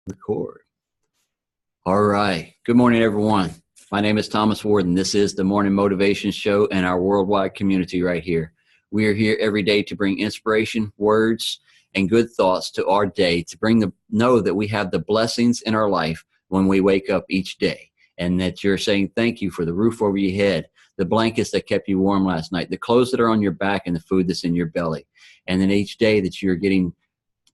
Record. All right. Good morning, everyone. My name is Thomas Warden. This is the Morning Motivation Show and our worldwide community right here. We are here every day to bring inspiration, words, and good thoughts to our day, to know that we have the blessings in our life when we wake up each day, and that you're saying thank you for the roof over your head, the blankets that kept you warm last night, the clothes that are on your back, and the food that's in your belly. And then each day that you're getting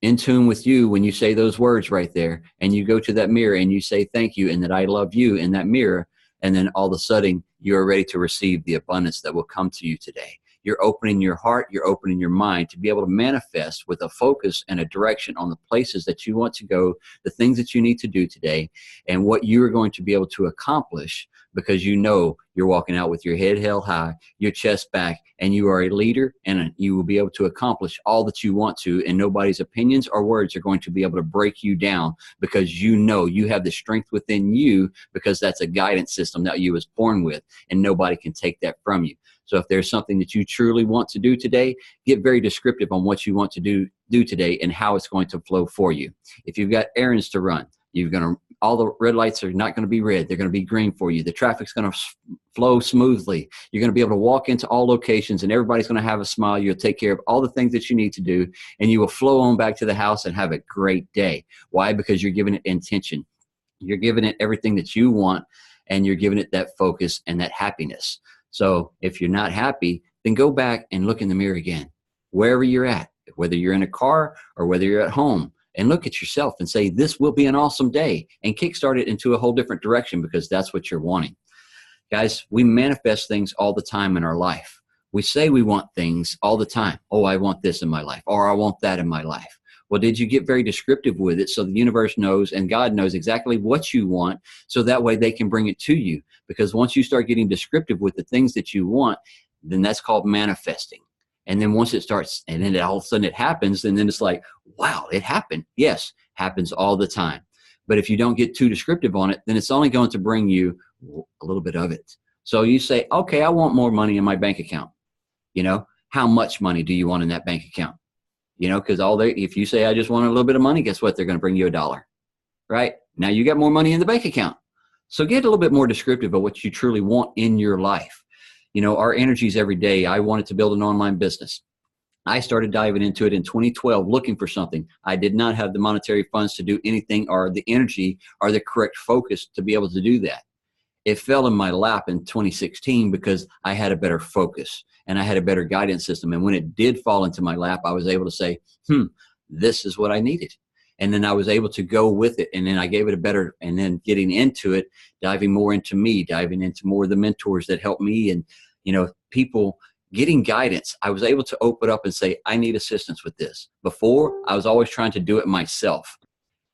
in tune with you when you say those words right there, and you go to that mirror and you say thank you and that I love you in that mirror, and then all of a sudden you're ready to receive the abundance that will come to you today. You're opening your heart, you're opening your mind to be able to manifest with a focus and a direction on the places that you want to go, the things that you need to do today, and what you're going to be able to accomplish, because you know you're walking out with your head held high, your chest back, and you are a leader, and you will be able to accomplish all that you want to, and nobody's opinions or words are going to be able to break you down, because you know you have the strength within you, because that's a guidance system that you was born with, and nobody can take that from you. So if there's something that you truly want to do today, get very descriptive on what you want to do today and how it's going to flow for you. If you've got errands to run, all the red lights are not going to be red. They're going to be green for you. The traffic's going to flow smoothly. You're going to be able to walk into all locations and everybody's going to have a smile. You'll take care of all the things that you need to do, and you will flow on back to the house and have a great day. Why? Because you're giving it intention. You're giving it everything that you want, and you're giving it that focus and that happiness. So if you're not happy, then go back and look in the mirror again, wherever you're at, whether you're in a car or whether you're at home, and look at yourself and say, this will be an awesome day, and kickstart it into a whole different direction, because that's what you're wanting. Guys, we manifest things all the time in our life. We say we want things all the time. Oh, I want this in my life, or I want that in my life. Well, did you get very descriptive with it so the universe knows and God knows exactly what you want, so that way they can bring it to you? Because once you start getting descriptive with the things that you want, then that's called manifesting. And then once it starts, and then all of a sudden it happens, and then it's like, wow, it happened. Yes, happens all the time. But if you don't get too descriptive on it, then it's only going to bring you a little bit of it. So you say, okay, I want more money in my bank account. How much money do you want in that bank account? Because if you say, I just want a little bit of money, guess what? They're going to bring you $1, right? Now you got more money in the bank account. So get a little bit more descriptive of what you truly want in your life. Our energies every day. I wanted to build an online business. I started diving into it in 2012, looking for something. I did not have the monetary funds to do anything, or the energy or the correct focus to be able to do that. It fell in my lap in 2016 because I had a better focus and I had a better guidance system. And when it did fall into my lap, I was able to say, this is what I needed. And then I was able to go with it. And then I gave it a better, and then getting into it, diving more into me, diving into more of the mentors that helped me, and, people getting guidance. I was able to open up and say, I need assistance with this. Before, I was always trying to do it myself.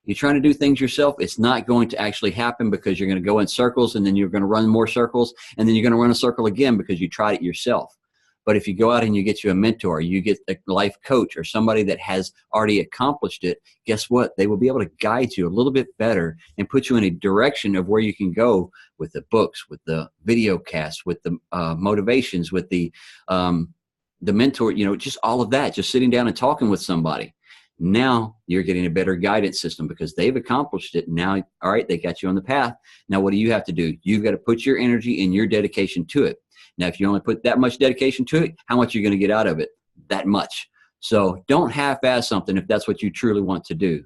You're trying to do things yourself, it's not going to actually happen, because you're going to go in circles, and then you're going to run more circles, and then you're going to run a circle again because you tried it yourself. But if you go out and you get you a mentor, you get a life coach, or somebody that has already accomplished it, guess what? They will be able to guide you a little bit better and put you in a direction of where you can go with the books, with the video casts, with the motivations, with the mentor, just all of that, just sitting down and talking with somebody. Now you're getting a better guidance system because they've accomplished it. Now, all right, they got you on the path. Now, what do you have to do? You've got to put your energy and your dedication to it. Now, if you only put that much dedication to it, how much are you going to get out of it? That much. So don't half-ass something if that's what you truly want to do.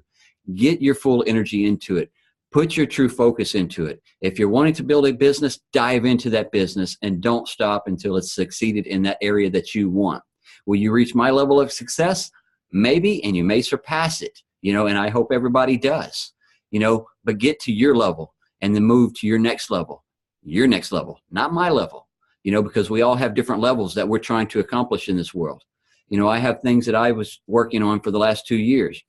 Get your full energy into it. Put your true focus into it. If you're wanting to build a business, dive into that business and don't stop until it's succeeded in that area that you want. Will you reach my level of success? Maybe, and you may surpass it, and I hope everybody does, but get to your level and then move to your next level, not my level. Because we all have different levels that we're trying to accomplish in this world. I have things that I was working on for the last 2 years,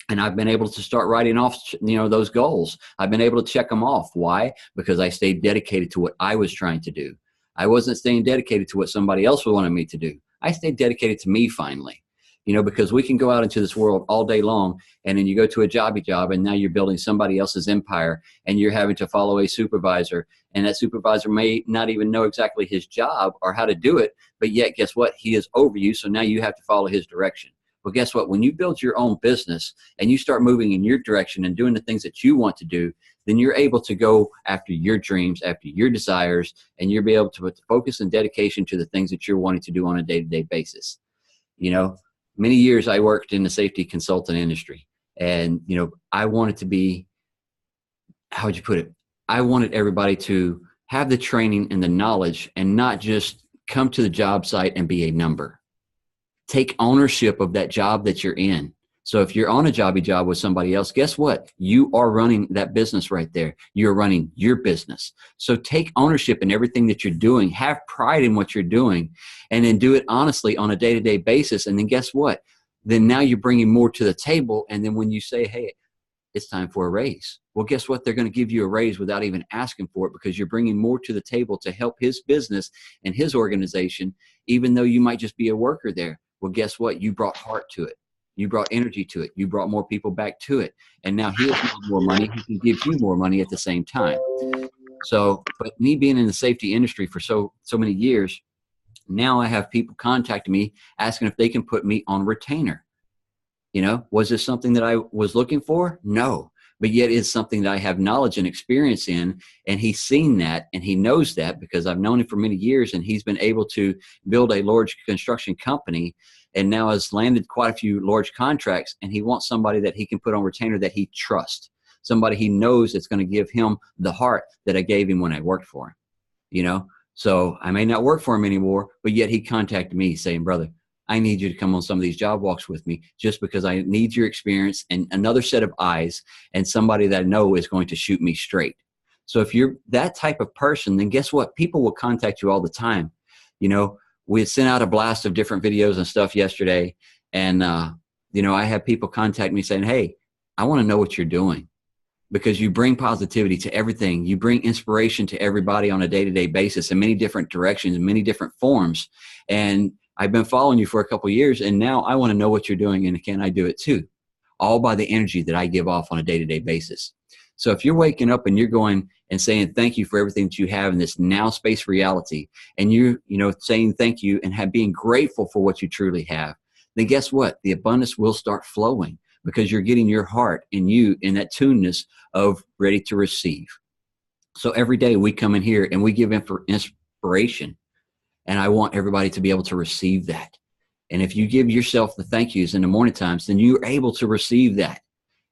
and I've been able to start writing off, those goals. I've been able to check them off. Why? Because I stayed dedicated to what I was trying to do. I wasn't staying dedicated to what somebody else wanted me to do. I stayed dedicated to me finally. Because we can go out into this world all day long, and then you go to a job, and now you're building somebody else's empire, and you're having to follow a supervisor, and that supervisor may not even know exactly his job or how to do it, but yet guess what? He is over you, so now you have to follow his direction. Well, guess what? When you build your own business and you start moving in your direction and doing the things that you want to do, then you're able to go after your dreams, after your desires, and you'll be able to put the focus and dedication to the things that you're wanting to do on a day-to-day basis. You know, many years I worked in the safety consultant industry, and, you know, I wanted to be, how would you put it? I wanted everybody to have the training and the knowledge and not just come to the job site and be a number. Take ownership of that job that you're in. So if you're on a job with somebody else, guess what? You are running that business right there. You're running your business. So take ownership in everything that you're doing. Have pride in what you're doing, and then do it honestly on a day-to-day basis. And then guess what? Then now you're bringing more to the table. And then when you say, hey, it's time for a raise. Well, guess what? They're going to give you a raise without even asking for it, because you're bringing more to the table to help his business and his organization, even though you might just be a worker there. Well, guess what? You brought heart to it. You brought energy to it. You brought more people back to it. And now he has more money. He can give you more money at the same time. So, but me being in the safety industry for so many years, now I have people contacting me asking if they can put me on retainer. You know, was this something that I was looking for? No. But yet it's something that I have knowledge and experience in, and he's seen that and he knows that because I've known him for many years, and he's been able to build a large construction company and now has landed quite a few large contracts, and he wants somebody that he can put on retainer that he trusts, somebody he knows that's going to give him the heart that I gave him when I worked for him, you know? So I may not work for him anymore, but yet he contacted me saying, brother, I need you to come on some of these job walks with me, just because I need your experience and another set of eyes and somebody that I know is going to shoot me straight. So if you're that type of person, then guess what? People will contact you all the time. You know, we had sent out a blast of different videos and stuff yesterday. And, you know, I have people contact me saying, hey, I want to know what you're doing, because you bring positivity to everything. You bring inspiration to everybody on a day-to-day basis in many different directions, many different forms. And I've been following you for a couple of years, and now I want to know what you're doing, and can I do it too? All by the energy that I give off on a day-to-day basis. So if you're waking up and you're going and saying thank you for everything that you have in this now space reality, and you know, saying thank you and being grateful for what you truly have, then guess what? The abundance will start flowing, because you're getting your heart and you in that tuneness of ready to receive. So every day we come in here and we give inspiration. And I want everybody to be able to receive that. And if you give yourself the thank yous in the morning times, then you're able to receive that.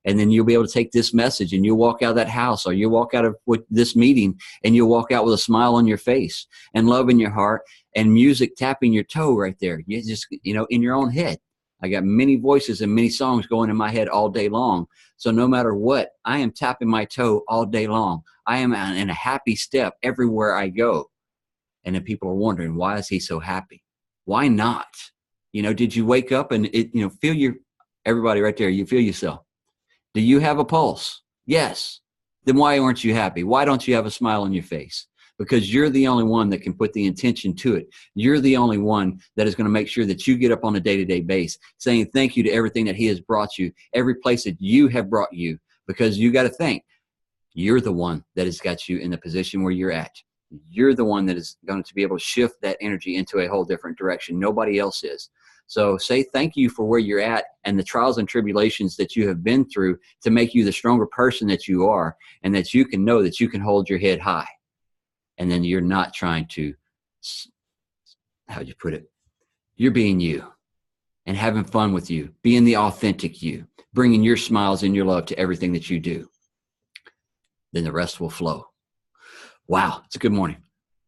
And then you'll be able to take this message and you'll walk out of that house, or you'll walk out of this meeting and you'll walk out with a smile on your face and love in your heart and music tapping your toe right there. You just, you know, in your own head. I got many voices and many songs going in my head all day long. So no matter what, I am tapping my toe all day long. I am in a happy step everywhere I go. And then people are wondering, why is he so happy? Why not? You know, did you wake up and feel everybody right there, you feel yourself. Do you have a pulse? Yes. Then why aren't you happy? Why don't you have a smile on your face? Because you're the only one that can put the intention to it. You're the only one that is going to make sure that you get up on a day-to-day basis saying thank you to everything that he has brought you, every place that you have brought you, because you got to think, you're the one that has got you in the position where you're at. You're the one that is going to be able to shift that energy into a whole different direction. Nobody else is. So say thank you for where you're at and the trials and tribulations that you have been through to make you the stronger person that you are, and that you can know that you can hold your head high. And then you're not trying to, how'd you put it? You're being you and having fun with you, being the authentic you, bringing your smiles and your love to everything that you do. Then the rest will flow. Wow, it's a good morning.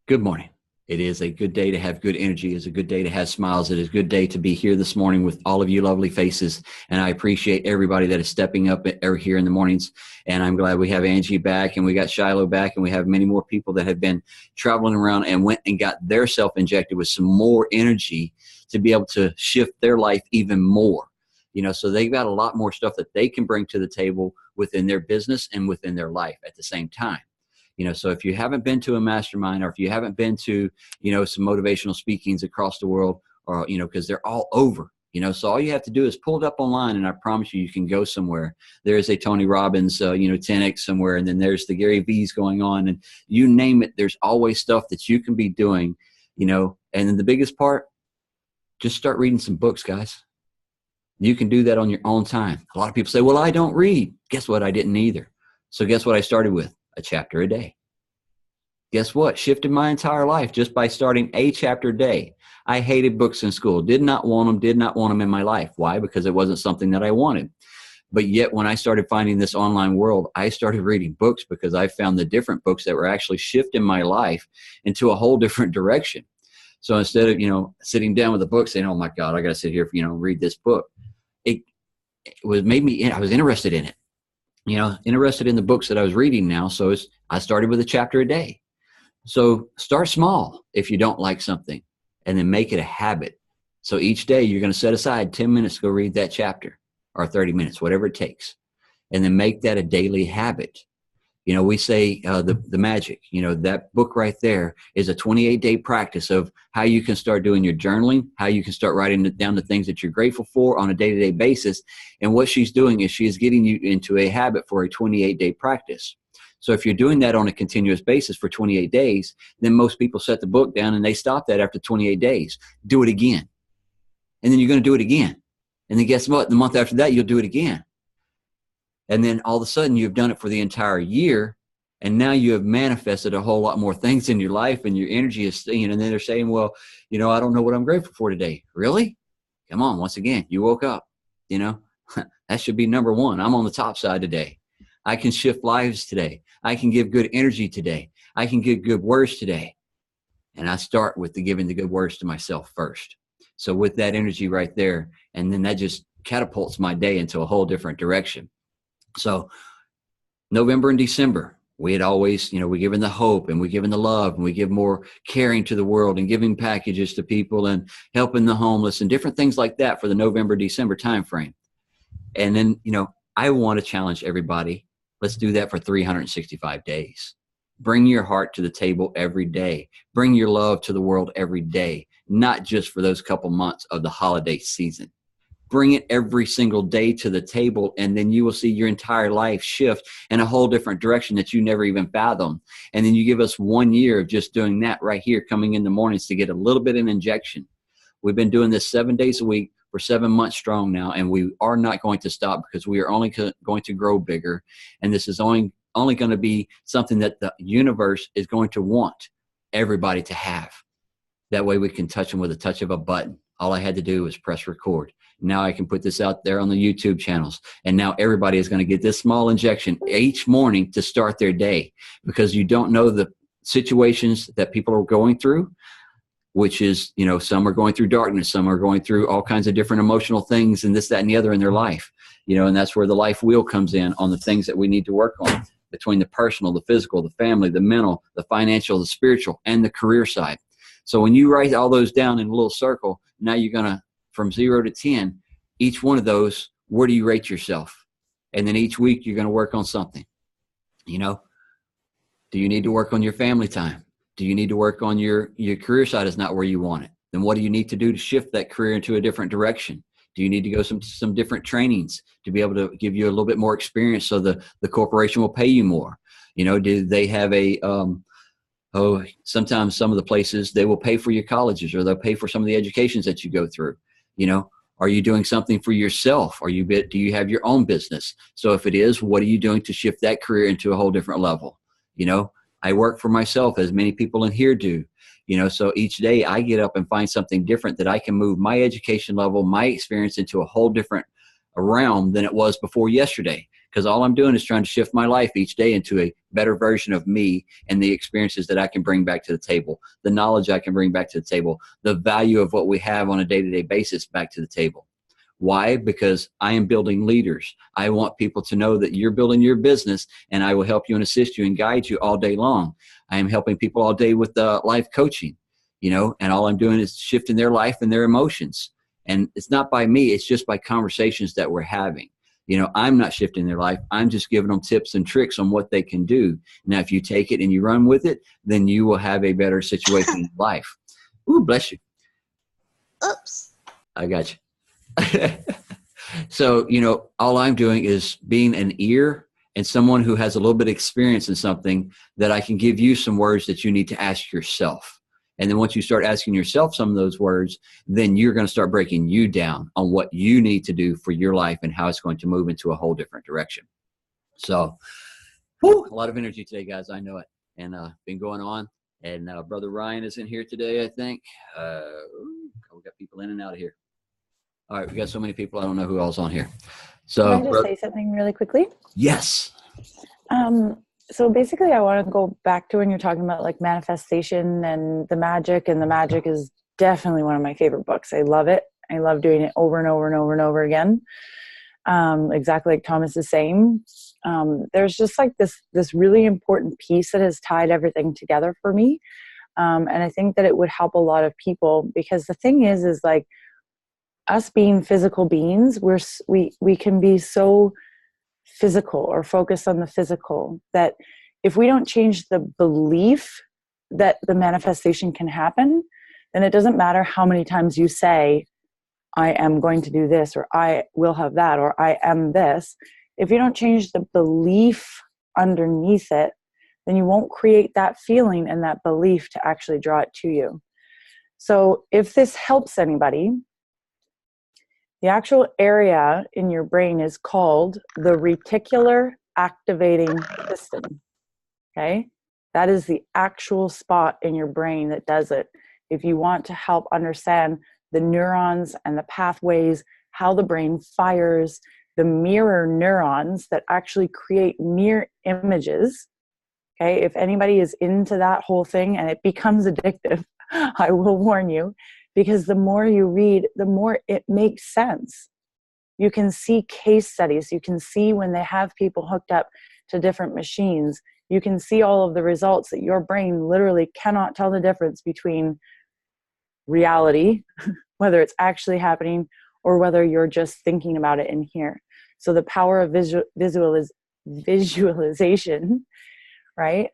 Good morning. It is a good day to have good energy. It's a good day to have smiles. It is a good day to be here this morning with all of you lovely faces. And I appreciate everybody that is stepping up here in the mornings. And I'm glad we have Angie back, and we got Shiloh back, and we have many more people that have been traveling around and went and got their self injected with some more energy to be able to shift their life even more. You know, so they've got a lot more stuff that they can bring to the table within their business and within their life at the same time. You know, so if you haven't been to a mastermind, or if you haven't been to, you know, some motivational speakings across the world, or, you know, because they're all over, you know, so all you have to do is pull it up online, and I promise you, you can go somewhere. There is a Tony Robbins, 10X somewhere, and then there's the Gary V's going on, and you name it, there's always stuff that you can be doing, you know. And then the biggest part, just start reading some books, guys. You can do that on your own time. A lot of people say, well, I don't read. Guess what? I didn't either. So guess what I started with? A chapter a day. Guess what? Shifted my entire life just by starting a chapter a day. I hated books in school. Did not want them in my life. Why? Because it wasn't something that I wanted. But yet when I started finding this online world, I started reading books because I found the different books that were actually shifting my life into a whole different direction. So instead of, sitting down with a book saying, oh my God, I got to sit here, read this book. It was I was interested in it, interested in the books that I was reading now. So I started with a chapter a day. So start small if you don't like something, and then make it a habit. So each day you're going to set aside 10 minutes to go read that chapter, or 30 minutes, whatever it takes. And then make that a daily habit. We say the magic, that book right there is a 28-day practice of how you can start doing your journaling, how you can start writing down the things that you're grateful for on a day-to-day basis. And what she's doing is she is getting you into a habit for a 28-day practice. So if you're doing that on a continuous basis for 28 days, then most people set the book down and they stop that after 28 days. Do it again. And then you're going to do it again. And then guess what? The month after that, you'll do it again. And then all of a sudden you've done it for the entire year. And now you have manifested a whole lot more things in your life, and your energy is staying. And then they're saying, well, I don't know what I'm grateful for today. Really? Come on. Once again, you woke up, that should be number one. I'm on the top side today. I can shift lives today. I can give good energy today. I can give good words today. And I start with giving the good words to myself first. So with that energy right there, and then that just catapults my day into a whole different direction. So November and December, we had always, we given the hope, and we given the love, and we give more caring to the world, and giving packages to people, and helping the homeless, and different things like that for the November, December timeframe. And then, I want to challenge everybody. Let's do that for 365 days. Bring your heart to the table every day. Bring your love to the world every day, not just for those couple months of the holiday season. Bring it every single day to the table, and then you will see your entire life shift in a whole different direction that you never even fathomed. And then you give us 1 year of just doing that right here, coming in the mornings to get a little bit of an injection. We've been doing this 7 days a week for 7 months strong now, and we are not going to stop, because we are only going to grow bigger. And this is only going to be something that the universe is going to want everybody to have. That way we can touch them with a touch of a button. All I had to do was press record. Now I can put this out there on the YouTube channels. And now everybody is going to get this small injection each morning to start their day, because you don't know the situations that people are going through, which is, some are going through darkness. Some are going through all kinds of different emotional things, and this, that, and the other in their life, and that's where the life wheel comes in on the things that we need to work on between the personal, the physical, the family, the mental, the financial, the spiritual, and the career side. So when you write all those down in a little circle, now you're going to, from 0 to 10, each one of those, where do you rate yourself? And then each week you're going to work on something. Do you need to work on your family time? Do you need to work on your career side is not where you want it? Then what do you need to do to shift that career into a different direction? Do you need to go some different trainings to be able to give you a little bit more experience so the corporation will pay you more? Do they have sometimes some of the places, they will pay for your colleges, or they'll pay for some of the educations that you go through. Are you doing something for yourself? Do you have your own business? So if it is, what are you doing to shift that career into a whole different level? I work for myself, as many people in here do. So each day I get up and find something different that I can move my education level, my experience into a whole different realm than it was before yesterday. Because all I'm doing is trying to shift my life each day into a better version of me, and the experiences that I can bring back to the table, the knowledge I can bring back to the table, the value of what we have on a day-to-day basis back to the table. Why? Because I am building leaders. I want people to know that you're building your business, and I will help you and assist you and guide you all day long. I am helping people all day with life coaching, and all I'm doing is shifting their life and their emotions. And it's not by me. It's just by conversations that we're having. I'm not shifting their life. I'm just giving them tips and tricks on what they can do. Now, if you take it and you run with it, then you will have a better situation in life. Ooh, bless you. Oops. I got you. So, all I'm doing is being an ear and someone who has a little bit of experience in something that I can give you some words that you need to ask yourself. And then once you start asking yourself some of those words, then you're going to start breaking you down on what you need to do for your life and how it's going to move into a whole different direction. So, a lot of energy today, guys. I know it. And been going on. And Brother Ryan is in here today, I think. We got people in and out of here. All right, we got so many people, I don't know who else on here. So, can I just say something really quickly? Yes. So basically, I want to go back to when you're talking about like manifestation and the magic is definitely one of my favorite books. I love it. I love doing it over and over and over and over again. Exactly like Thomas is saying. There's just like this really important piece that has tied everything together for me. And I think that it would help a lot of people, because the thing is like us being physical beings, we can be so physical or focused on the physical that if we don't change the belief that the manifestation can happen, then it doesn't matter how many times you say, I am going to do this, or I will have that, or I am this. If you don't change the belief underneath it, then you won't create that feeling and that belief to actually draw it to you. So if this helps anybody, the actual area in your brain is called the reticular activating system. Okay? That is the actual spot in your brain that does it. If you want to help understand the neurons and the pathways, how the brain fires, the mirror neurons that actually create mirror images. Okay? If anybody is into that whole thing and it becomes addictive, I will warn you, because the more you read, the more it makes sense. You can see case studies. You can see when they have people hooked up to different machines. You can see all of the results that your brain literally cannot tell the difference between reality, whether it's actually happening or whether you're just thinking about it in here. So the power of visualization, right?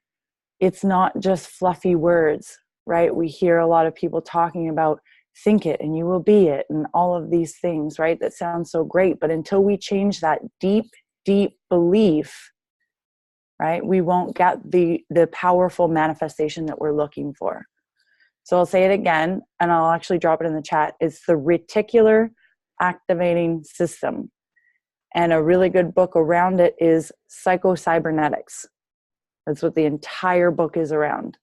It's not just fluffy words, right? We hear a lot of people talking about think it and you will be it and all of these things, right? That sounds so great. But until we change that deep, deep belief, right, we won't get the powerful manifestation that we're looking for. So I'll say it again, and I'll actually drop it in the chat. It's the reticular activating system. And a really good book around it is Psycho-Cybernetics. That's what the entire book is around.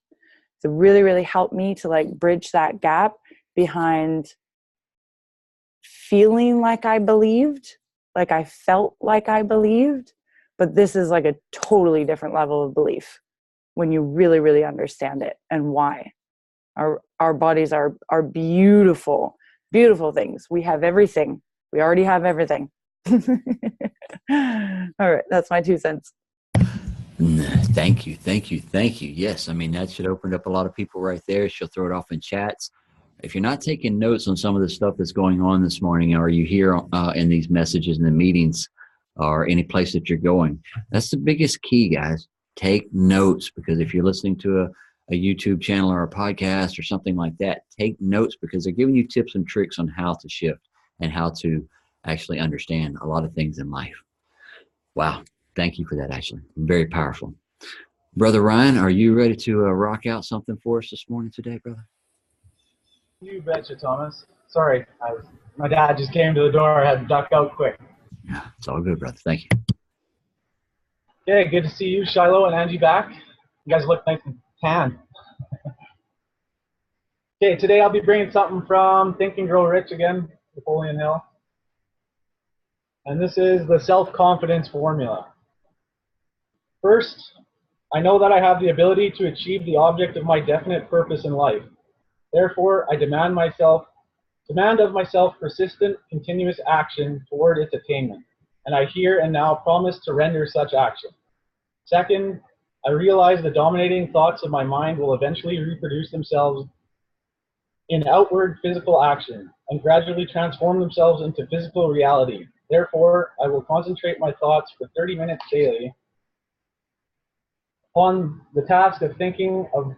So really, really helped me to like bridge that gap behind feeling like I believed, like I felt like I believed, but this is like a totally different level of belief when you really, really understand it and why. Our bodies are beautiful, beautiful things. We have everything. We already have everything. All right, that's my 2 cents. Thank you. Yes, I mean, that should open up a lot of people right there. She'll throw it off in chats. If you're not taking notes on some of the stuff that's going on this morning, or you hear in these messages in the meetings or any place that you're going, that's the biggest key, guys. Take notes, because if you're listening to a YouTube channel or a podcast or something like that, take notes, because they're giving you tips and tricks on how to shift and how to actually understand a lot of things in life. Wow. Thank you for that, Ashley. Very powerful. Brother Ryan, are you ready to rock out something for us this morning today, brother? You betcha, Thomas. Sorry, my dad just came to the door. I had to duck out quick. Yeah, it's all good, brother. Thank you. Okay, good to see you, Shiloh and Angie back. You guys look nice and tan. Okay, today I'll be bringing something from Think and Grow Rich again, Napoleon Hill. And this is the self-confidence formula. First, I know that I have the ability to achieve the object of my definite purpose in life. Therefore, I demand of myself persistent, continuous action toward its attainment. And I here and now promise to render such action. Second, I realize the dominating thoughts of my mind will eventually reproduce themselves in outward physical action and gradually transform themselves into physical reality. Therefore, I will concentrate my thoughts for 30 minutes daily upon the task of thinking of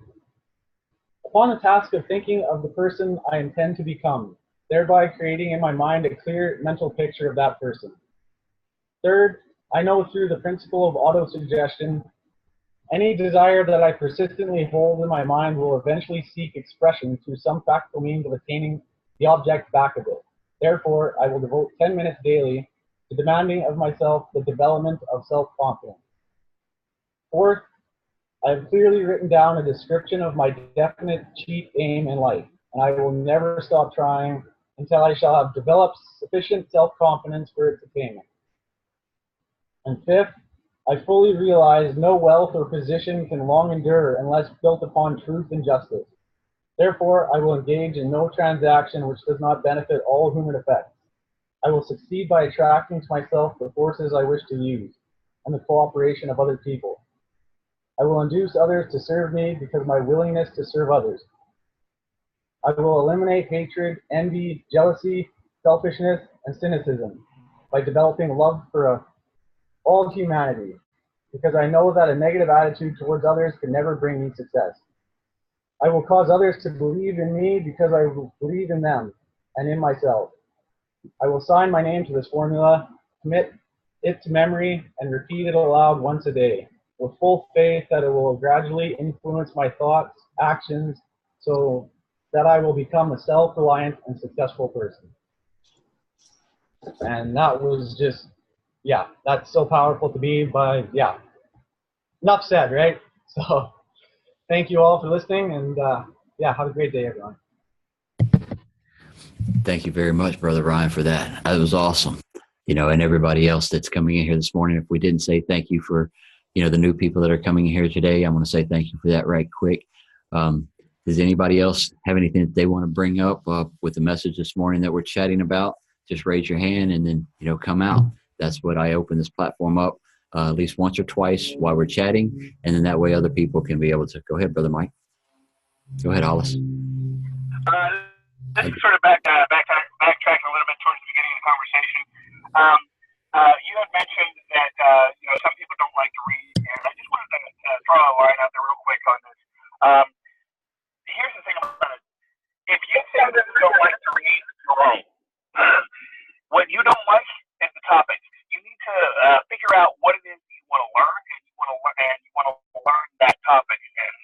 the person I intend to become, thereby creating in my mind a clear mental picture of that person. Third, I know through the principle of autosuggestion Any desire that I persistently hold in my mind will eventually seek expression through some practical means of attaining the object back of it. Therefore, I will devote 10 minutes daily to demanding of myself the development of self-confidence. Fourth, I have clearly written down a description of my definite chief aim in life, and I will never stop trying until I shall have developed sufficient self-confidence for its attainment. And fifth, I fully realize no wealth or position can long endure unless built upon truth and justice. Therefore, I will engage in no transaction which does not benefit all whom it affects. I will succeed by attracting to myself the forces I wish to use and the cooperation of other people. I will induce others to serve me because of my willingness to serve others. I will eliminate hatred, envy, jealousy, selfishness, and cynicism by developing love for all humanity, because I know that a negative attitude towards others can never bring me success. I will cause others to believe in me because I will believe in them and in myself. I will sign my name to this formula, commit it to memory, and repeat it aloud once a day, with full faith that it will gradually influence my thoughts, actions, so that I will become a self-reliant and successful person. And that was just, yeah, that's so powerful to me, but yeah, enough said, right? So thank you all for listening, and yeah, have a great day, everyone. Thank you very much, Brother Ryan, for that. That was awesome. You know, and everybody else that's coming in here this morning, if we didn't say thank you for, you know, the new people that are coming in here today, I'm going to say thank you for that right quick. Does anybody else have anything that they want to bring up with the message this morning that we're chatting about? Just raise your hand and then, you know, come out. That's what I open this platform up at least once or twice while we're chatting. And then that way other people can be able to. Go ahead, Brother Mike. Go ahead, Hollis. This is sort of backtracking a little bit towards the beginning of the conversation. You had mentioned that you know, some people don't like to read, and I just wanted to throw a line out there real quick on this. Here's the thing about it: if you think that you don't like to read, you're wrong. What you don't like is the topic. You need to figure out what it is you want to learn, and you want to learn that topic. And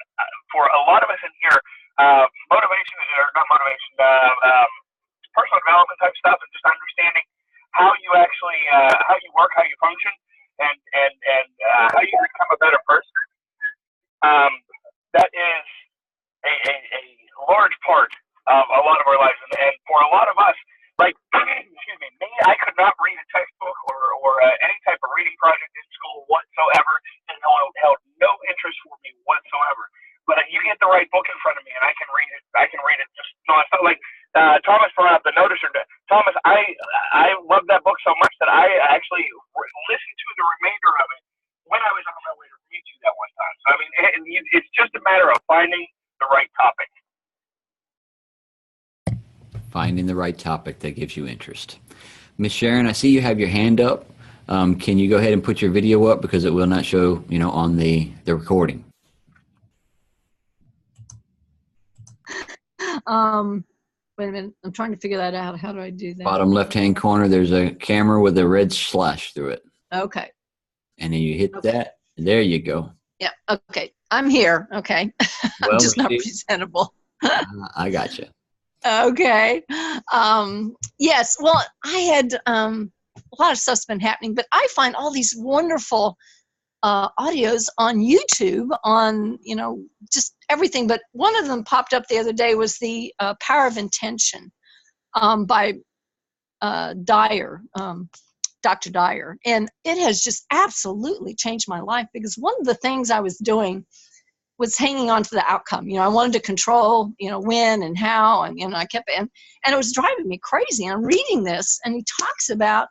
for a lot of us in here, motivation or not motivation, personal development type stuff, and just understanding how you actually how you work, how you function, and how you become a better person. That is a large part of a lot of our lives, and for a lot of us, like excuse me, I could not read a textbook or any type of reading project in school whatsoever, and held no interest for me whatsoever. But you get the right book in front of me, and I can read it. I can read it just nonstop. Like Thomas brought up the Noticer. Thomas, I love that book so much that I actually listened to the remainder of it when I was on my way to read you that one time. So I mean, it's just a matter of finding the right topic. Finding the right topic that gives you interest. Miss Sharon, I see you have your hand up. Can you go ahead and put your video up, because it will not show, you know, on the recording. Wait a minute. I'm trying to figure that out. How do I do that? Bottom left-hand corner, there's a camera with a red slash through it. Okay. And then you hit that. There you go. Yeah. Okay. I'm here. Okay. Well, I'm just not presentable. I got you. Okay. Yes. Well, I had a lot of stuff's been happening, but I find all these wonderful audios on YouTube on, you know, just everything. But one of them popped up the other day was the Power of Intention by Dyer, Dr. Dyer. And it has just absolutely changed my life, because one of the things I was doing was hanging on to the outcome. You know, I wanted to control, you know, when and how, and, you know, I kept, and it was driving me crazy. And I'm reading this, and he talks about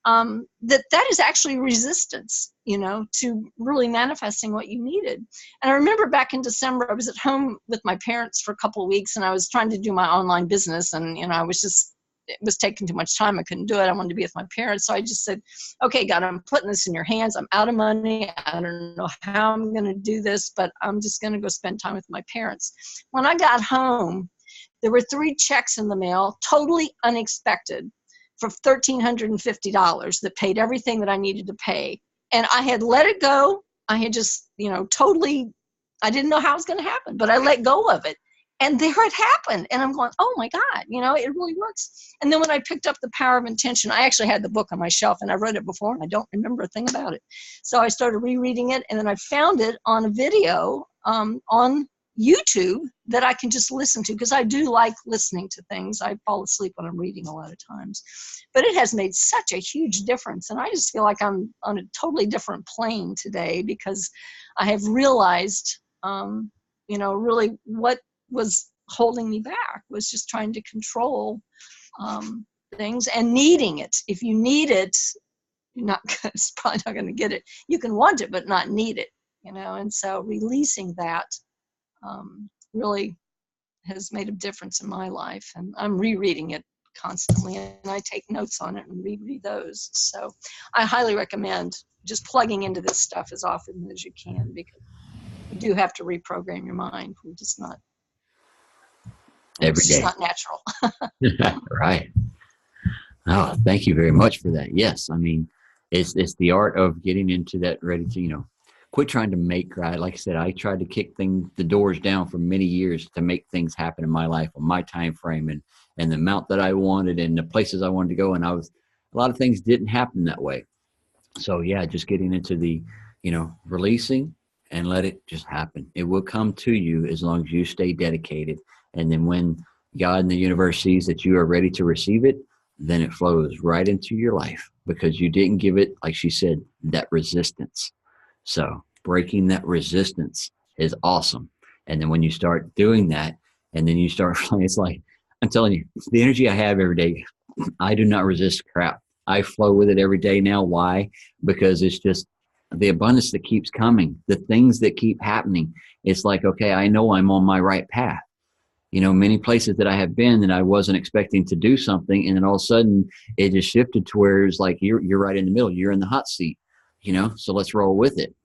that is actually resistance, you know, to really manifesting what you needed. And I remember back in December, I was at home with my parents for a couple of weeks, and I was trying to do my online business, and, you know, it was taking too much time. I couldn't do it. I wanted to be with my parents. So I just said, okay, God, I'm putting this in your hands. I'm out of money. I don't know how I'm going to do this, but I'm just going to go spend time with my parents. When I got home, there were 3 checks in the mail, totally unexpected, for $1,350 that paid everything that I needed to pay. And I had let it go I had just, totally, I didn't know how it was going to happen, but I let go of it. And there it happened. And I'm going, oh my God, it really works. And then when I picked up The Power of Intention, I actually had the book on my shelf and I read it before and I don't remember a thing about it. So I started rereading it, and then I found it on a video on YouTube that I can just listen to, because I do like listening to things. I fall asleep when I'm reading a lot of times. But it has made such a huge difference. And I just feel like I'm on a totally different plane today, because I have realized, really what was holding me back was just trying to control things and needing it. If you need it, it's probably not going to get it. You can want it, but not need it, and so releasing that really has made a difference in my life. And I'm rereading it constantly, and I take notes on it and reread those. So I highly recommend just plugging into this stuff as often as you can, because you do have to reprogram your mind. We're just not every day. It's not natural. Right. Oh, thank you very much for that. Yes. I mean, it's the art of getting into that ready to, quit trying to make, right? Like I said, I tried to kick the doors down for many years to make things happen in my life on my time frame and the amount that I wanted and the places I wanted to go. And a lot of things didn't happen that way. So yeah, just getting into the, releasing and let it just happen. It will come to you as long as you stay dedicated. And then when God and the universe sees that you are ready to receive it, then it flows right into your life, because you didn't give it, like she said, that resistance. So breaking that resistance is awesome. And then when you start doing that, and then you start, it's like, I'm telling you, the energy I have every day, I do not resist crap. I flow with it every day now. Why? Because it's just the abundance that keeps coming, the things that keep happening. It's like, okay, I know I'm on my right path. Many places that I have been that I wasn't expecting to do something, and then all of a sudden it just shifted to where it's like you're right in the middle. You're in the hot seat, so let's roll with it.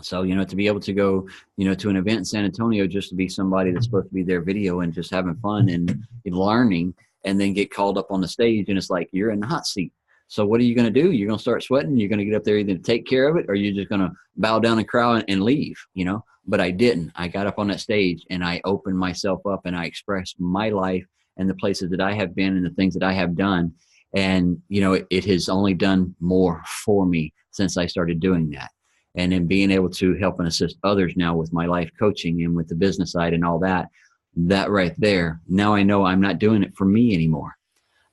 So, to be able to go, to an event in San Antonio just to be somebody that's supposed to be there video and just having fun and learning, and then get called up on the stage and it's like you're in the hot seat. So what are you going to do? You're going to start sweating. You're going to get up there either to take care of it, or you're just going to bow down and cry and leave, But I didn't. I got up on that stage and I opened myself up and I expressed my life and the places that I have been and the things that I have done. And, it has only done more for me since I started doing that. And then being able to help and assist others now with my life coaching and with the business side and all that right there. Now I know I'm not doing it for me anymore.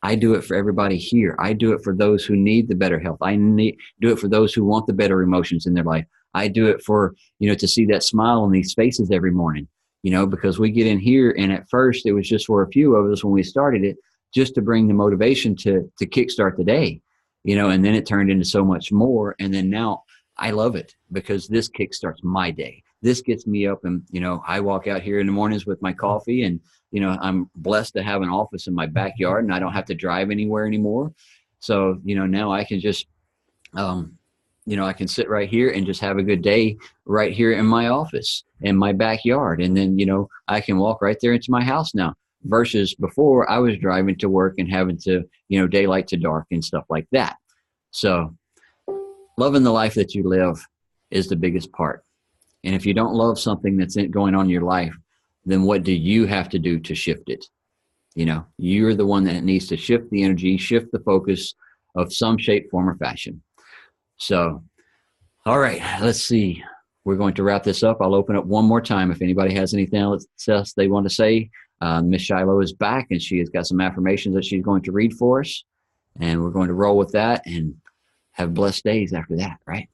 I do it for everybody here. I do it for those who need the better health. Do it for those who want the better emotions in their life. I do it for, to see that smile on these faces every morning, because we get in here, and at first it was just for a few of us when we started it, just to bring the motivation to kickstart the day, and then it turned into so much more. And then now I love it, because this kickstarts my day. This gets me up, and, I walk out here in the mornings with my coffee, and, I'm blessed to have an office in my backyard, and I don't have to drive anywhere anymore. So, now I can just, I can sit right here and just have a good day right here in my office, in my backyard. And then, I can walk right there into my house now, versus before I was driving to work and having to, daylight to dark and stuff like that. So loving the life that you live is the biggest part. And if you don't love something that's going on in your life, then what do you have to do to shift it? You're the one that needs to shift the energy, shift the focus of some shape, form, or fashion. So, all right, let's see. We're going to wrap this up. I'll open up one more time. If anybody has anything else they want to say, Miss Shiloh is back, and she has got some affirmations that she's going to read for us. And we're going to roll with that and have blessed days after that, right?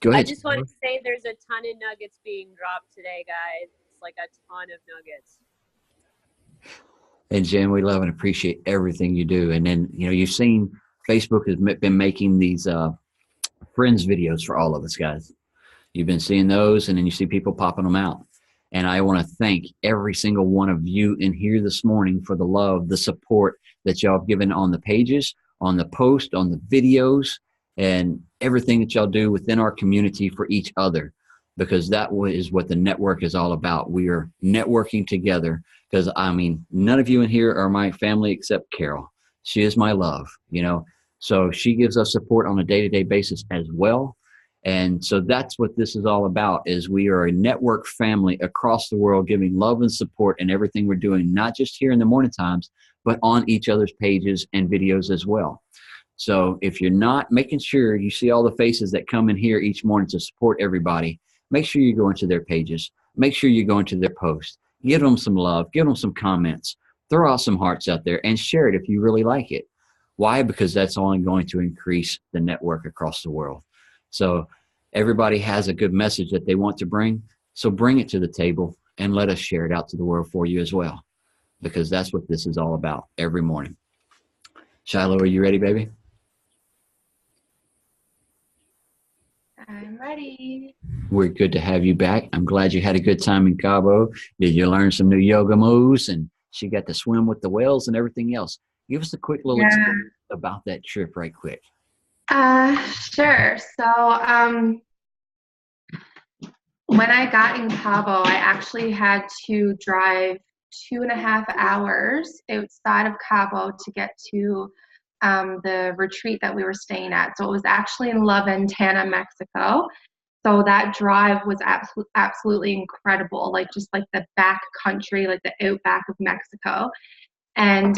Go ahead. I just want to say there's a ton of nuggets being dropped today, guys. It's like a ton of nuggets. And Jen, we love and appreciate everything you do. And then, you've seen Facebook has been making these friends videos for all of us, guys. You've been seeing those, and then you see people popping them out. And I want to thank every single one of you in here this morning for the love, the support that y'all have given on the pages, on the post, on the videos, and everything that y'all do within our community for each other, because that is what the network is all about. We are networking together, because none of you in here are my family except Carol. She is my love, so she gives us support on a day-to-day basis as well. And so that's what this is all about, is we are a network family across the world, giving love and support in everything we're doing, not just here in the morning times, but on each other's pages and videos as well. So if you're not making sure you see all the faces that come in here each morning to support everybody, make sure you go into their pages. Make sure you go into their posts. Give them some love. Give them some comments. Throw out some hearts out there and share it if you really like it. Why? Because that's only going to increase the network across the world. So everybody has a good message that they want to bring. So bring it to the table and let us share it out to the world for you as well, because that's what this is all about every morning. Shiloh, are you ready, baby? I'm ready. We're good to have you back. I'm glad you had a good time in Cabo. Did you learn some new yoga moves? And she got to swim with the whales and everything else. Give us a quick little experience about that trip right quick. Sure. So when I got in Cabo, I actually had to drive 2.5 hours outside of Cabo to get to the retreat that we were staying at. So it was actually in La Ventana, Mexico. So that drive was absolutely incredible, like just like the back country, like the outback of Mexico. And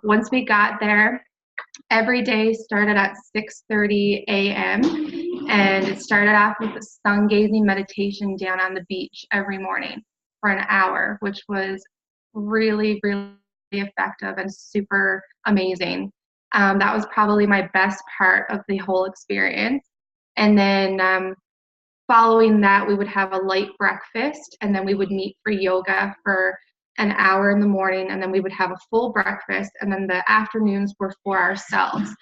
once we got there, every day started at 6:30 a.m. and it started off with a sun gazing meditation down on the beach every morning for an hour, which was really, really effective and super amazing. That was probably my best part of the whole experience. And then following that, we would have a light breakfast, and then we would meet for yoga for an hour in the morning, and then we would have a full breakfast, and then the afternoons were for ourselves.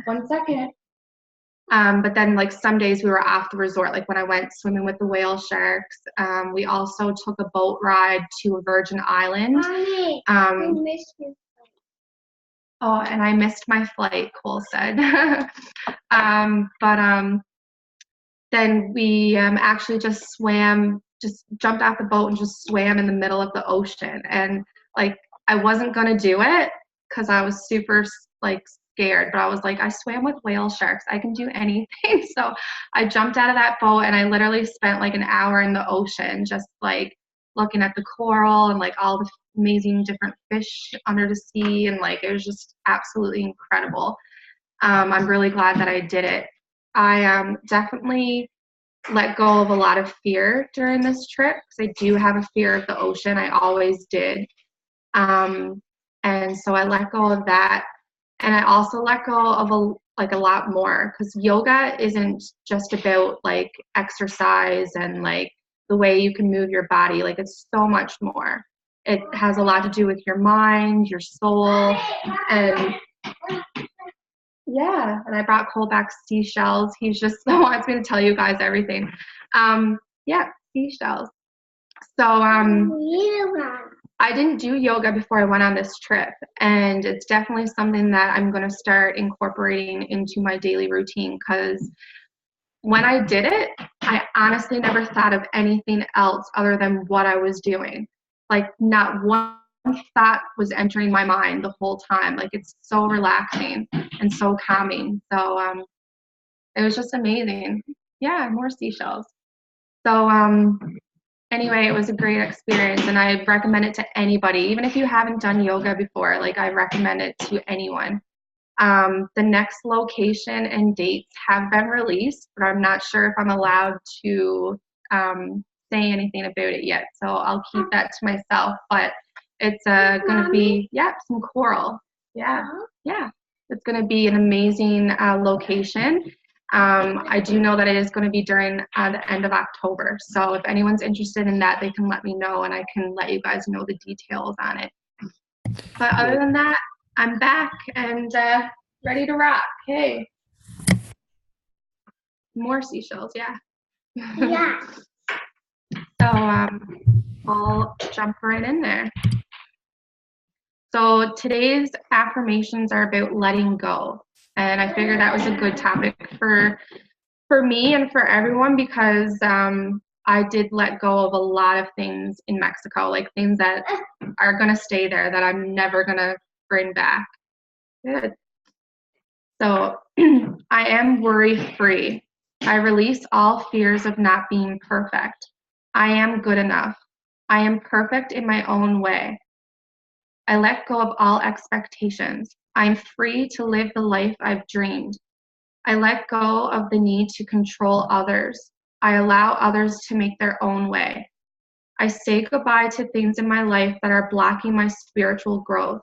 1 second. But then like some days we were off the resort, like when I went swimming with the whale sharks. We also took a boat ride to a Virgin Island. Mommy, I missed you. Oh, and I missed my flight, Cole said. Then we actually just jumped off the boat and just swam in the middle of the ocean. And like, I wasn't gonna do it because I was super like scared, but I was like, I swam with whale sharks, I can do anything. So I jumped out of that boat and I literally spent like an hour in the ocean, just like looking at the coral and like all the amazing different fish under the sea. And like, it was just absolutely incredible. I'm really glad that I did it. I definitely let go of a lot of fear during this trip because I do have a fear of the ocean. I always did. And so I let go of that. And I also let go of a lot more, because yoga isn't just about like exercise and like the way you can move your body. Like, it's so much more. It has a lot to do with your mind, your soul, and yeah. And I brought Cole back seashells. He's just wants me to tell you guys everything. Yeah, seashells. So I didn't do yoga before I went on this trip, and it's definitely something that I'm going to start incorporating into my daily routine, because when I did it, I honestly never thought of anything else other than what I was doing. Like, not one thought was entering my mind the whole time. Like, it's so relaxing and so calming. So it was just amazing. Yeah, more seashells. So anyway, it was a great experience, and I recommend it to anybody. Even if you haven't done yoga before, like, I recommend it to anyone. The next location and dates have been released, but I'm not sure if I'm allowed to say anything about it yet. So I'll keep that to myself. But it's going to be, some coral. Yeah. It's going to be an amazing location. I do know that it is going to be during the end of October. So if anyone's interested in that, they can let me know, and I can let you guys know the details on it. But other than that, I'm back and ready to rock. Hey. More seashells, yeah. Yeah. So I'll jump right in there. So today's affirmations are about letting go. And I figured that was a good topic for me and for everyone, because I did let go of a lot of things in Mexico, like things that are going to stay there that I'm never going to bring back. Good. So I am worry-free. I release all fears of not being perfect. I am good enough. I am perfect in my own way. I let go of all expectations. I'm free to live the life I've dreamed. I let go of the need to control others. I allow others to make their own way. I say goodbye to things in my life that are blocking my spiritual growth.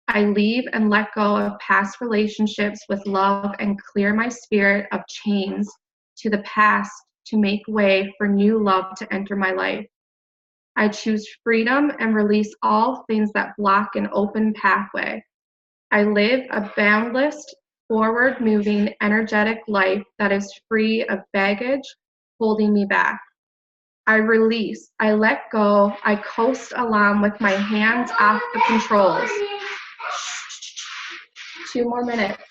I leave and let go of past relationships with love and clear my spirit of chains to the past to make way for new love to enter my life. I choose freedom and release all things that block an open pathway. I live a boundless, forward-moving, energetic life that is free of baggage holding me back. I release, I let go, I coast along with my hands off the controls. 2 more minutes.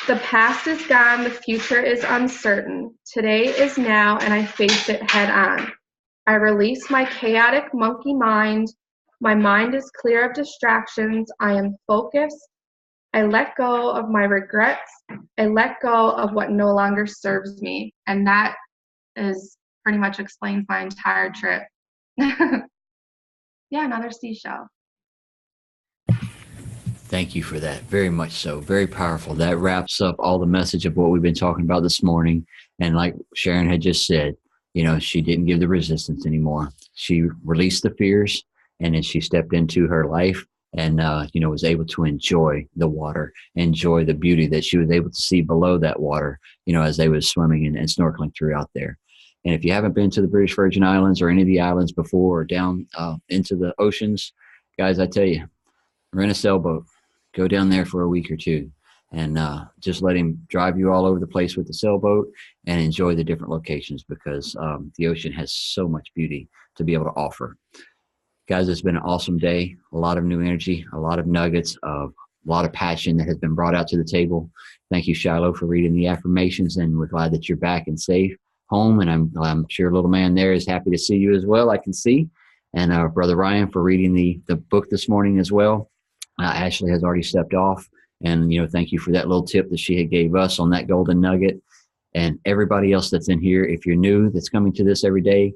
The past is gone, the future is uncertain. Today is now, and I face it head on. I release my chaotic monkey mind. My mind is clear of distractions. I am focused. I let go of my regrets. I let go of what no longer serves me. And that is pretty much explains my entire trip. Yeah, another seashell. Thank you for that. Very much so. Very powerful. That wraps up all the message of what we've been talking about this morning. And like Sharon had just said, you know, she didn't give the resistance anymore. She released the fears, and then she stepped into her life and, you know, was able to enjoy the water, enjoy the beauty that she was able to see below that water, you know, as they was swimming and snorkeling throughout there. And if you haven't been to the British Virgin Islands or any of the islands before, or down into the oceans, guys, I tell you, rent a sailboat, go down there for a week or two, and just let him drive you all over the place with the sailboat and enjoy the different locations, because the ocean has so much beauty to be able to offer. Guys, it's been an awesome day, a lot of new energy, a lot of nuggets, a lot of passion that has been brought out to the table. Thank you, Shiloh, for reading the affirmations, and we're glad that you're back and safe home, and I'm sure little man there is happy to see you as well, I can see. And our brother Ryan for reading the book this morning as well. Ashley has already stepped off, and you know, thank you for that little tip that she had gave us on that golden nugget. And everybody else that's in here, if you're new, that's coming to this every day,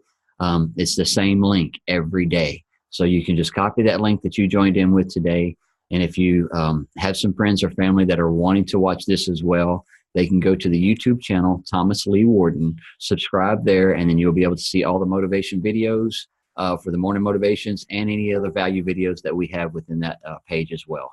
it's the same link every day, so you can just copy that link that you joined in with today. And if you have some friends or family that are wanting to watch this as well, they can go to the YouTube channel Thomas Lee Warden, subscribe there, and then you'll be able to see all the motivation videos for the morning motivations and any other value videos that we have within that page as well.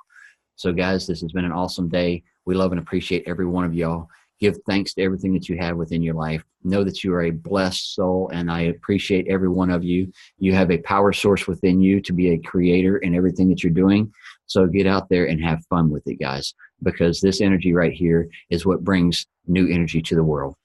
So guys, this has been an awesome day. We love and appreciate every one of y'all. Give thanks to everything that you have within your life. Know that you are a blessed soul, and I appreciate every one of you. You have a power source within you to be a creator in everything that you're doing. So get out there and have fun with it, guys, because this energy right here is what brings new energy to the world.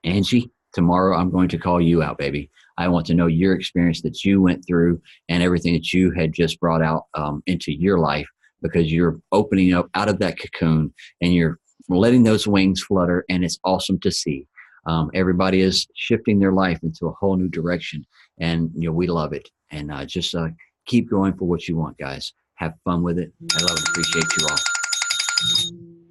Angie, tomorrow I'm going to call you out, baby. I want to know your experience that you went through and everything that you had just brought out into your life, because you're opening up out of that cocoon and you're letting those wings flutter, and it's awesome to see. Everybody is shifting their life into a whole new direction, and you know, we love it. And just keep going for what you want, guys. Have fun with it. I love and appreciate you all.